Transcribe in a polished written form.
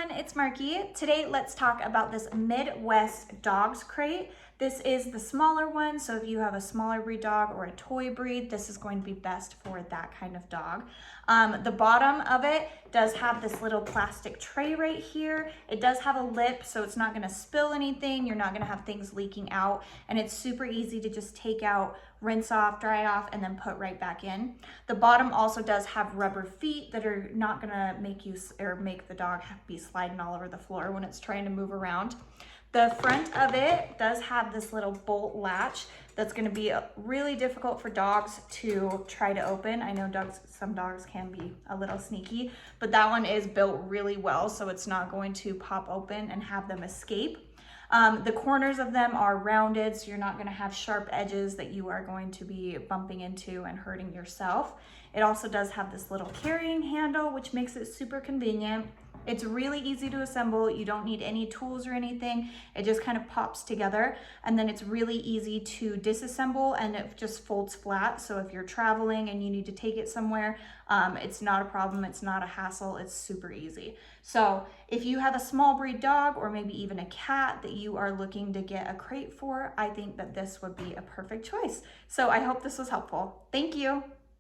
everyone, it's Marky. Today let's talk about this MidWest dogs crate. This is the smaller one, so if you have a smaller breed dog or a toy breed, this is going to be best for that kind of dog. The bottom of it does have this little plastic tray right here. It does have a lip, so it's not gonna spill anything. You're not gonna have things leaking out, and it's super easy to just take out, rinse off, dry off, and then put right back in. The bottom also does have rubber feet that are not gonna make the dog be sliding all over the floor when it's trying to move around. The front of it does have this little bolt latch that's going to be really difficult for dogs to try to open. I know some dogs can be a little sneaky, but that one is built really well, so it's not going to pop open and have them escape. The corners of them are rounded, so you're not going to have sharp edges that you are going to be bumping into and hurting yourself. It also does have this little carrying handle, which makes it super convenient. It's really easy to assemble. You don't need any tools or anything. It just kind of pops together, and then it's really easy to disassemble, and it just folds flat. So if you're traveling and you need to take it somewhere, it's not a problem. It's not a hassle. It's super easy. So if you have a small breed dog or maybe even a cat that you are looking to get a crate for, I think that this would be a perfect choice. So I hope this was helpful. Thank you.